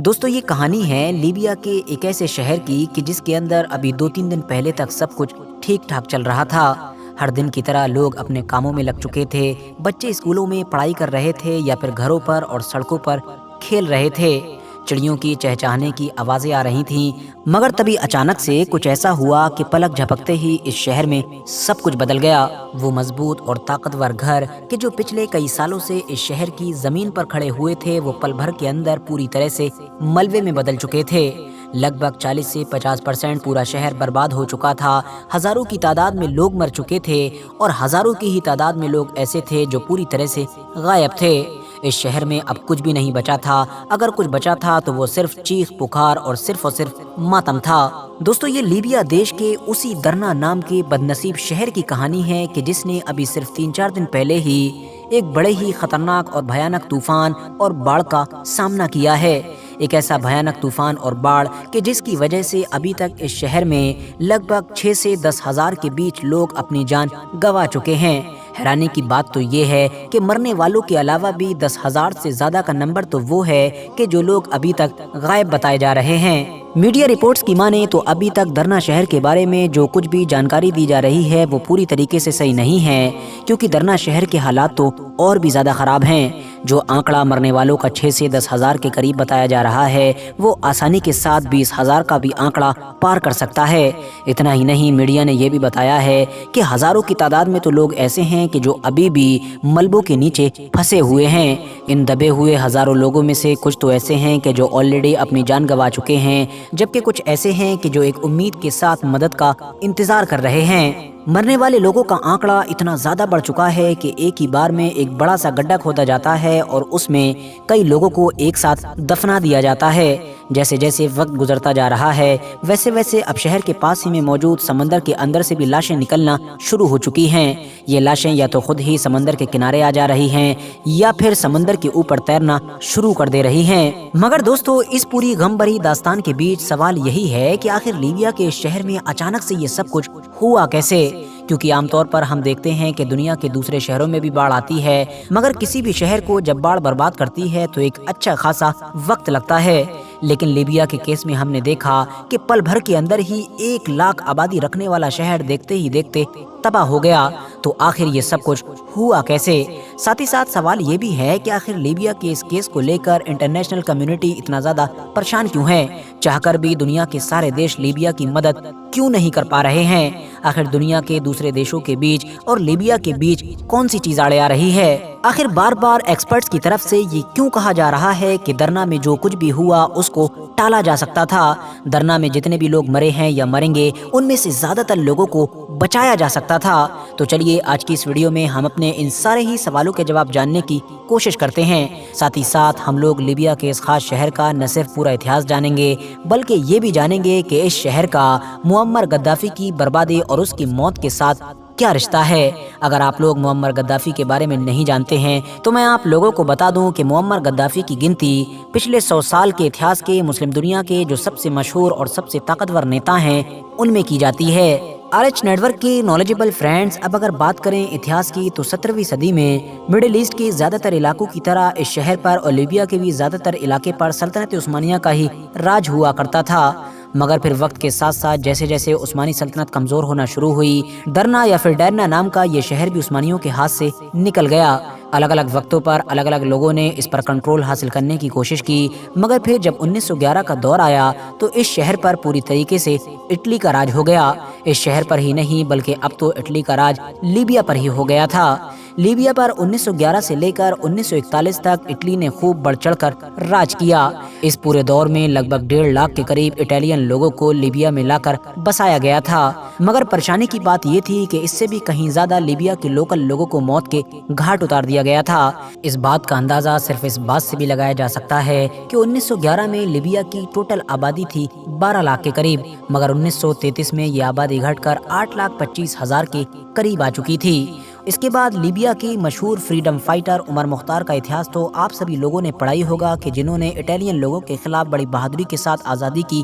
दोस्तों ये कहानी है लीबिया के एक ऐसे शहर की कि जिसके अंदर अभी 2-3 दिन पहले तक सब कुछ ठीक ठाक चल रहा था। हर दिन की तरह लोग अपने कामों में लग चुके थे। बच्चे स्कूलों में पढ़ाई कर रहे थे या फिर घरों पर और सड़कों पर खेल रहे थे। चिड़ियों की चहचहाने की आवाजें आ रही थीं। मगर तभी अचानक से कुछ ऐसा हुआ कि पलक झपकते ही इस शहर में सब कुछ बदल गया। वो मजबूत और ताकतवर घर कि जो पिछले कई सालों से इस शहर की जमीन पर खड़े हुए थे, वो पल भर के अंदर पूरी तरह से मलबे में बदल चुके थे। लगभग 40 से 50% पूरा शहर बर्बाद हो चुका था। हजारों की तादाद में लोग मर चुके थे और हजारों की ही तादाद में लोग ऐसे थे जो पूरी तरह से गायब थे। इस शहर में अब कुछ भी नहीं बचा था। अगर कुछ बचा था तो वो सिर्फ चीख पुकार और सिर्फ मातम था। दोस्तों ये लीबिया देश के उसी दरना नाम के बदनसीब शहर की कहानी है कि जिसने अभी सिर्फ 3-4 दिन पहले ही एक बड़े ही खतरनाक और भयानक तूफान और बाढ़ का सामना किया है। एक ऐसा भयानक तूफान और बाढ़ कि जिसकी वजह से अभी तक इस शहर में लगभग 6 से 10 हजार के बीच लोग अपनी जान गंवा चुके हैं। हैरानी की बात तो ये है कि मरने वालों के अलावा भी 10,000 से ज्यादा का नंबर तो वो है कि जो लोग अभी तक गायब बताए जा रहे हैं। मीडिया रिपोर्ट्स की माने तो अभी तक दरना शहर के बारे में जो कुछ भी जानकारी दी जा रही है वो पूरी तरीके से सही नहीं है, क्योंकि दरना शहर के हालात तो और भी ज्यादा खराब हैं। जो आंकड़ा मरने वालों का 6 से 10 हजार के करीब बताया जा रहा है वो आसानी के साथ 20,000 का भी आंकड़ा पार कर सकता है। इतना ही नहीं, मीडिया ने यह भी बताया है कि हजारों की तादाद में तो लोग ऐसे हैं कि जो अभी भी मलबों के नीचे फंसे हुए हैं। इन दबे हुए हजारों लोगों में से कुछ तो ऐसे हैं कि जो ऑलरेडी अपनी जान गंवा चुके हैं, जबकि कुछ ऐसे हैं कि जो एक उम्मीद के साथ मदद का इंतजार कर रहे हैं। मरने वाले लोगों का आंकड़ा इतना ज्यादा बढ़ चुका है कि एक ही बार में एक बड़ा सा गड्ढा खोदा जाता है और उसमें कई लोगों को एक साथ दफना दिया जाता है। जैसे जैसे वक्त गुजरता जा रहा है वैसे वैसे अब शहर के पास ही में मौजूद समंदर के अंदर से भी लाशें निकलना शुरू हो चुकी हैं। ये लाशें या तो खुद ही समंदर के किनारे आ जा रही हैं या फिर समंदर के ऊपर तैरना शुरू कर दे रही हैं। मगर दोस्तों इस पूरी गम भरी दास्तान के बीच सवाल यही है कि आखिर लीबिया के शहर में अचानक से ये सब कुछ हुआ कैसे? क्योंकि आमतौर पर हम देखते हैं कि दुनिया के दूसरे शहरों में भी बाढ़ आती है, मगर किसी भी शहर को जब बाढ़ बर्बाद करती है तो एक अच्छा खासा वक्त लगता है। लेकिन लीबिया के केस में हमने देखा कि पल भर के अंदर ही 1 लाख आबादी रखने वाला शहर देखते ही देखते तबाह हो गया। तो आखिर ये सब कुछ हुआ कैसे? साथ ही साथ सवाल ये भी है कि आखिर लीबिया के इस केस को लेकर इंटरनेशनल कम्युनिटी इतना ज्यादा परेशान क्यों है? चाहकर भी दुनिया के सारे देश लीबिया की मदद क्यों नहीं कर पा रहे हैं? आखिर दुनिया के दूसरे देशों के बीच और लीबिया के बीच कौन सी चीज आड़े आ रही है? आखिर बार बार एक्सपर्ट्स की तरफ से ये क्यों कहा जा रहा है कि दरना में जो कुछ भी हुआ उसको टाला जा सकता था? दरना में जितने भी लोग मरे हैं या मरेंगे उनमें से ज्यादातर लोगों को बचाया जा सकता था। तो चलिए आज की इस वीडियो में हम अपने इन सारे ही सवालों के जवाब जानने की कोशिश करते हैं। साथ ही साथ हम लोग लीबिया के इस खास शहर का न सिर्फ पूरा इतिहास जानेंगे बल्कि ये भी जानेंगे कि इस शहर का मुअम्मर गद्दाफी की बर्बादी और उसकी मौत के साथ क्या रिश्ता है। अगर आप लोग मुअम्मर गद्दाफी के बारे में नहीं जानते हैं तो मैं आप लोगों को बता दूं कि मुअम्मर गद्दाफी की गिनती पिछले 100 साल के इतिहास के मुस्लिम दुनिया के जो सबसे मशहूर और सबसे ताकतवर नेता हैं उनमें की जाती है। RH नेटवर्क के नॉलेजेबल फ्रेंड्स, अब अगर बात करें इतिहास की तो 17वीं सदी में मिडिल ईस्ट के ज्यादातर इलाकों की तरह इस शहर पर और लीबिया के भी ज्यादातर इलाके पर सल्तनत उस्मानिया का ही राज हुआ करता था। मगर फिर वक्त के साथ साथ जैसे जैसे उस्मानी सल्तनत कमजोर होना शुरू हुई, दरना या फिर डैरना नाम का ये शहर भी उस्मानियों के हाथ से निकल गया। अलग अलग वक्तों पर अलग अलग लोगों ने इस पर कंट्रोल हासिल करने की कोशिश की, मगर फिर जब 1911 का दौर आया तो इस शहर पर पूरी तरीके से इटली का राज हो गया। इस शहर पर ही नहीं बल्कि अब तो इटली का राज लीबिया पर ही हो गया था। लीबिया पर 1911 से लेकर 1941 तक इटली ने खूब बढ़ चढ़कर राज किया। इस पूरे दौर में लगभग 1.5 लाख के करीब इटालियन लोगों को लीबिया में लाकर बसाया गया था। मगर परेशानी की बात ये थी कि इससे भी कहीं ज्यादा लीबिया के लोकल लोगों को मौत के घाट उतार दिया गया था। इस बात का अंदाजा सिर्फ इस बात से भी लगाया जा सकता है कि 1911 में लीबिया की टोटल आबादी थी 12 लाख के करीब, मगर 1933 में ये आबादी घटकर 8,25,000 के करीब आ चुकी थी। اس کے بعد لیبیا کی مشہور فریڈم فائٹر عمر مختار کا اتہاس تو آپ سبھی لوگوں نے پڑھا ہی ہوگا کہ جنہوں نے اٹالین لوگوں کے خلاف بڑی بہادری کے ساتھ آزادی کی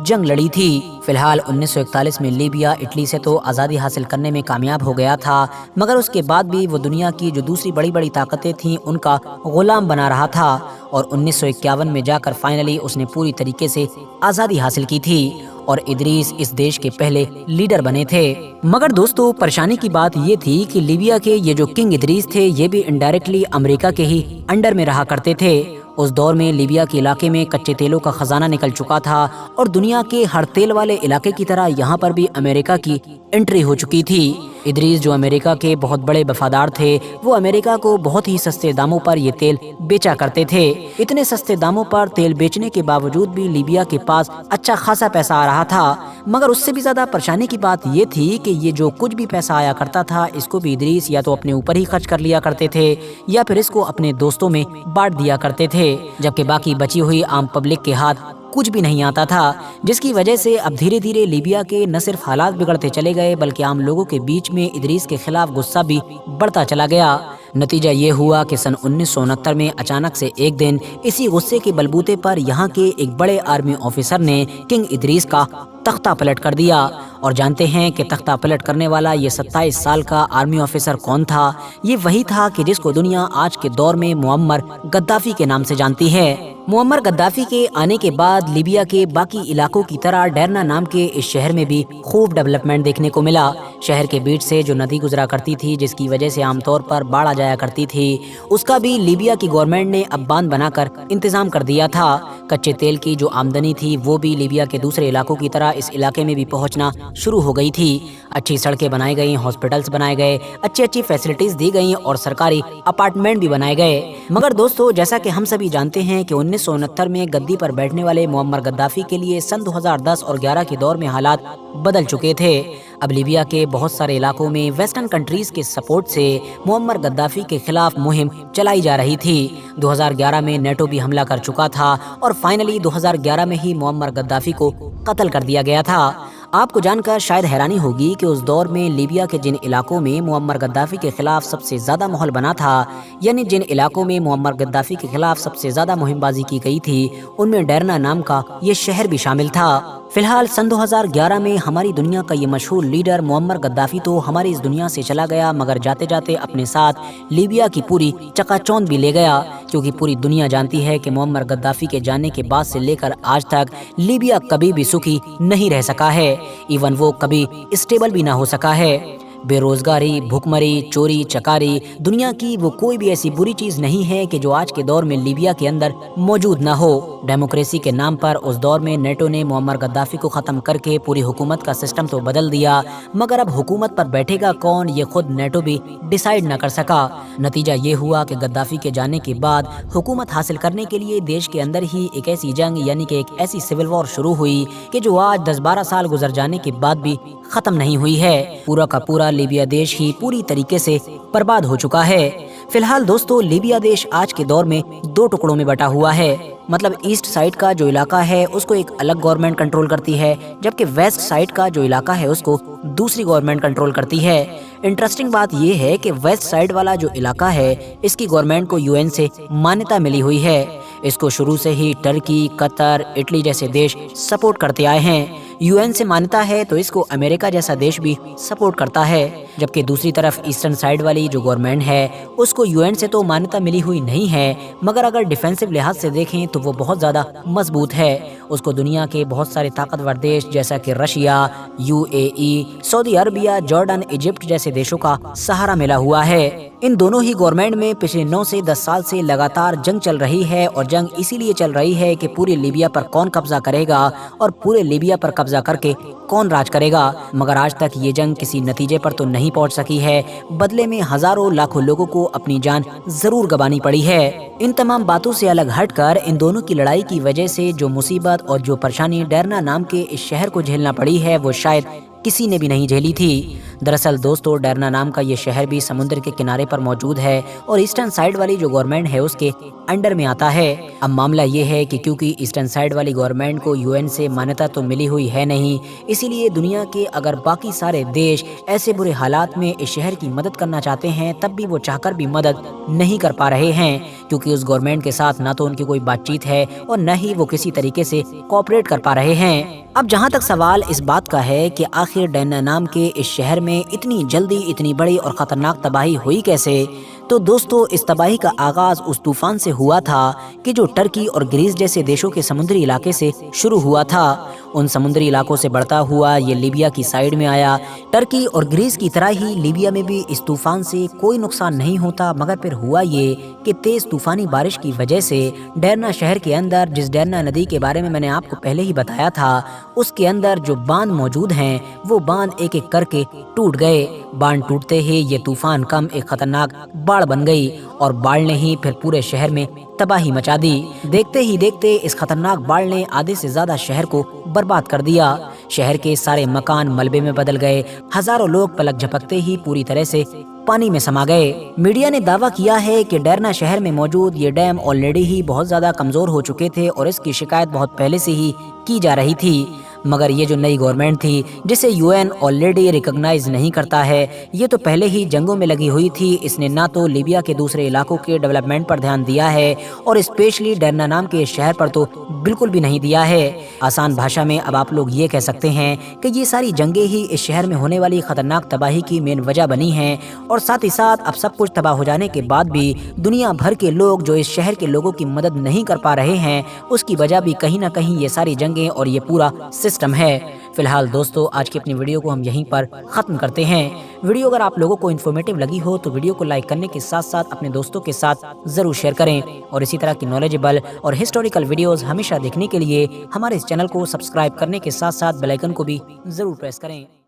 جنگ لڑی تھی۔ فی الحال 1941 میں لیبیا اٹلی سے تو آزادی حاصل کرنے میں کامیاب ہو گیا تھا، مگر اس کے بعد بھی وہ دنیا کی جو دوسری بڑی بڑی طاقتیں تھیں ان کا غلام بنا رہا تھا، اور 1951 میں جا کر فائنلی اس نے پوری طریقے سے آزادی حاصل کی تھی اور ادریس اس دیش کے پہلے لیڈر بنے تھے۔ مگر دوستو پریشانی کی بات یہ تھی کہ لیبیا کے یہ جو کنگ ادریس تھے یہ بھی انڈائریکٹلی امریکہ کے ہی انڈر میں رہا کرتے تھے۔ اس دور میں لیبیا کے علاقے میں کچے تیلوں کا خزانہ نکل چکا تھا اور دنیا کے ہر تیل والے علاقے کی طرح یہاں پر بھی امریکہ کی انٹری ہو چکی تھی۔ ادریس جو امریکہ کے بہت بڑے وفادار تھے، وہ امریکہ کو بہت ہی سستے داموں پر یہ تیل بیچا کرتے تھے۔ اتنے سستے داموں پر تیل بیچنے کے باوجود بھی لیبیا کے پاس اچھا خاصا پیسہ آ رہا تھا، مگر اس سے بھی زیادہ پریشانی کی بات یہ تھی کہ یہ جو کچھ بھی پیسہ آیا کرتا تھا اس کو بھی ادریس یا تو اپنے اوپر ہی خرچ کر لیا کرتے تھے یا پھر اس کو اپنے دوستوں میں بانٹ دیا کرتے تھے، جبکہ باقی بچی ہوئی عام پبلک کے ہاتھ کچھ بھی نہیں آتا تھا، جس کی وجہ سے اب دھیرے دھیرے لیبیا کے نہ صرف حالات بگڑتے چلے گئے بلکہ عام لوگوں کے بیچ میں ادریس کے خلاف غصہ بھی بڑھتا چلا گیا۔ نتیجہ یہ ہوا کہ سن 1969 میں اچانک سے ایک دن اسی غصے کے بلبوتے پر یہاں کے ایک بڑے آرمی آفیسر نے کنگ ادریس کا تختہ پلٹ کر دیا، اور جانتے ہیں کہ تختہ پلٹ کرنے والا یہ 27 سال کا آرمی آفیسر کون تھا؟ یہ وہی تھا کہ جس کو دنیا آج کے دور میں معمر غدافی کے نام سے جانتی ہے۔ معمر غدافی کے آنے کے بعد لیبیا کے باقی علاقوں کی طرح ڈیرنا نام کے اس شہر میں بھی خوب ڈیولپمنٹ دیکھنے کو ملا۔ شہر کے بیچ سے جو ندی گزرا کرتی تھی جس کی وجہ سے عام طور پر باڑھ آ جایا کرتی تھی، اس کا بھی لیبیا کی گورنمنٹ نے اب باندھ بنا کر انتظام کر دیا تھا۔ کچے تیل کی جو آمدنی تھی وہ بھی لیبیا کے دوسرے علاقوں کی طرح اس علاقے میں بھی پہنچنا شروع ہو گئی تھی۔ اچھی سڑکیں بنائی گئی، ہاسپٹلز بنائے گئے، اچھی فیسلٹیز دی گئیں اور سرکاری اپارٹمنٹ بھی بنائے گئے۔ مگر دوستو جیسا کہ ہم سبھی جانتے ہیں کہ 1969 میں گدی پر بیٹھنے والے معمر غدافی کے لیے سن 2010 اور 11 کے دور میں حالات بدل چکے تھے۔ اب لیبیا کے بہت سارے علاقوں میں ویسٹرن کنٹریز کے سپورٹ سے معمر غدافی کے خلاف مہم چلائی جا رہی تھی۔ 2011 میں نیٹو بھی حملہ کر چکا تھا اور فائنلی 2011 میں ہی معمر غدافی کو قتل کر دیا گیا تھا۔ آپ کو جان کر شاید حیرانی ہوگی کہ اس دور میں لیبیا کے جن علاقوں میں معمر غدافی کے خلاف سب سے زیادہ ماحول بنا تھا، یعنی جن علاقوں میں معمر غدافی کے خلاف سب سے زیادہ مہم بازی کی گئی تھی، ان میں ڈیرنا نام کا یہ شہر بھی شامل تھا۔ فی الحال سن 2011 میں ہماری دنیا کا یہ مشہور لیڈر معمر غدافی تو ہماری اس دنیا سے چلا گیا، مگر جاتے جاتے اپنے ساتھ لیبیا کی پوری چکا چوند بھی لے گیا، کیونکہ پوری دنیا جانتی ہے کہ معمر غدافی کے جانے کے بعد سے لے کر آج تک لیبیا کبھی بھی سکھی نہیں رہ سکا ہے، ایون وہ کبھی اسٹیبل بھی نہ ہو سکا ہے۔ بے روزگاری، بھوکمری، چوری چکاری، دنیا کی وہ کوئی بھی ایسی بری چیز نہیں ہے کہ جو آج کے دور میں لیبیا کے اندر موجود نہ ہو۔ ڈیموکریسی کے نام پر اس دور میں نیٹو نے معمر غدافی کو ختم کر کے پوری حکومت کا سسٹم تو بدل دیا، مگر اب حکومت پر بیٹھے گا کون یہ خود نیٹو بھی ڈیسائیڈ نہ کر سکا۔ نتیجہ یہ ہوا کہ غدافی کے جانے کے بعد حکومت حاصل کرنے کے لیے دیش کے اندر ہی ایک ایسی جنگ یعنی کہ ایک ایسی سول وار شروع ہوئی کہ جو آج 10-12 سال گزر جانے کے بعد بھی ختم نہیں ہوئی ہے۔ پورا کا پورا لیبیا دیش ہی پوری طریقے سے برباد ہو چکا ہے۔ فی الحال دوستو لیبیا دیش آج کے دور میں 2 ٹکڑوں میں بٹا ہوا ہے، مطلب ایسٹ سائڈ کا جو علاقہ ہے اس کو ایک الگ گورنمنٹ کنٹرول کرتی ہے، جبکہ ویسٹ سائڈ کا جو علاقہ ہے اس کو دوسری گورنمنٹ کنٹرول کرتی ہے۔ انٹرسٹنگ بات یہ ہے کہ ویسٹ سائڈ والا جو علاقہ ہے اس کی گورنمنٹ کو UN سے مانیتا ملی ہوئی ہے۔ اس کو شروع سے ہی ٹرکی، قطر، اٹلی جیسے دیش سپورٹ کرتے آئے ہیں۔ UN سے مانتا ہے تو اس کو امریکہ جیسا دیش بھی سپورٹ کرتا ہے، جبکہ دوسری طرف ایسٹرن سائڈ والی جو گورنمنٹ ہے اس کو UN سے تو مانیتا ملی ہوئی نہیں ہے، مگر اگر ڈیفینسو لحاظ سے دیکھیں تو وہ بہت زیادہ مضبوط ہے۔ اس کو دنیا کے بہت سارے طاقتور دیش جیسا کہ رشیا، UAE، سعودی عربیہ، جارڈن، ایجپٹ جیسے دیشوں کا سہارا ملا ہوا ہے۔ ان دونوں ہی گورنمنٹ میں پچھلے 9 سے 10 سال سے لگاتار جنگ چل رہی ہے، اور جنگ اسی لیے چل رہی ہے کہ پورے لیبیا پر کون قبضہ کرے گا اور پورے لیبیا پر قبضہ کر کے کون راج کرے گا، مگر آج تک یہ جنگ کسی نتیجے پر تو نہیں پہنچ سکی ہے، بدلے میں ہزاروں لاکھوں لوگوں کو اپنی جان ضرور گنوانی پڑی ہے۔ ان تمام باتوں سے الگ ہٹ کر ان دونوں کی لڑائی کی وجہ سے جو مصیبت اور جو پریشانی ڈیرنا نام کے اس شہر کو جھیلنا پڑی ہے وہ شاید किसी ने भी नहीं झेली थी। दरअसल दोस्तों, डरना नाम का ये शहर भी समुद्र के किनारे पर मौजूद है और ईस्टर्न साइड वाली जो गवर्नमेंट है उसके अंडर में आता है। अब मामला ये है कि क्योंकि ईस्टर्न साइड वाली गवर्नमेंट को यूएन से मान्यता तो मिली हुई है नहीं, इसीलिए दुनिया के अगर बाकी सारे देश ऐसे बुरे हालात में इस शहर की मदद करना चाहते हैं तब भी वो चाहकर भी मदद नहीं कर पा रहे हैं, क्योंकि उस गवर्नमेंट के साथ ना तो उनकी कोई बातचीत है और न ही वो किसी तरीके से कोऑपरेट कर पा रहे हैं। अब जहाँ तक सवाल इस बात का है कि आखिर डैना नाम के इस शहर में इतनी जल्दी इतनी बड़ी और खतरनाक तबाही हुई कैसे, तो दोस्तों इस तबाही का आगाज उस तूफान से हुआ था कि जो टर्की और ग्रीस जैसे देशों के समुद्री इलाके से शुरू हुआ था। उन समुद्री इलाकों से बढ़ता हुआ ये लीबिया की साइड में आया। टर्की और ग्रीस की तरह ही लीबिया में भी इस तूफान से कोई नुकसान नहीं होता, मगर फिर हुआ ये कि तेज तूफानी बारिश की वजह से डरना शहर के अंदर, जिस डरना नदी के बारे में मैंने आपको पहले ही बताया था, उसके अंदर जो बांध मौजूद हैं वो बांध एक एक करके टूट गए। बांध टूटते ही ये तूफान कम एक खतरनाक बाढ़ बन गई और बाढ़ ने ही फिर पूरे शहर में तबाही मचा दी। देखते ही देखते इस खतरनाक बाढ़ ने आधे से ज्यादा शहर को बर्बाद कर दिया। शहर के सारे मकान मलबे में बदल गए। हजारों लोग पलक झपकते ही पूरी तरह से पानी में समा गए। मीडिया ने दावा किया है कि डरना शहर में मौजूद ये डैम ऑलरेडी ही बहुत ज्यादा कमजोर हो चुके थे और इसकी शिकायत बहुत पहले से ही की जा रही थी, मगर ये जो नई गवर्नमेंट थी जिसे यूएन ऑलरेडी रिकॉग्नाइज नहीं करता है, ये तो पहले ही जंगों में लगी हुई थी। इसने ना तो लीबिया के दूसरे इलाकों के डेवलपमेंट पर ध्यान दिया है और स्पेशली डरना नाम के शहर पर तो बिल्कुल भी नहीं दिया है। आसान भाषा में अब आप लोग ये कह सकते हैं कि ये सारी जंगें ही इस शहर में होने वाली खतरनाक तबाही की मेन वजह बनी हैं और साथ ही साथ अब सब कुछ तबाह हो जाने के बाद भी दुनिया भर के लोग जो इस शहर के लोगों की मदद नहीं कर पा रहे हैं, उसकी वजह भी कहीं ना कहीं ये सारी जंगें और ये पूरा सिस्टम है। फिलहाल दोस्तों, आज की अपनी वीडियो को हम यहीं पर खत्म करते हैं। वीडियो अगर आप लोगों को इन्फॉर्मेटिव लगी हो तो वीडियो को लाइक करने के साथ साथ अपने दोस्तों के साथ जरूर शेयर करें और इसी तरह की नॉलेजेबल और हिस्टोरिकल वीडियोस हमेशा देखने के लिए हमारे इस चैनल को सब्सक्राइब करने के साथ साथ बेल आइकन को भी जरूर प्रेस करें।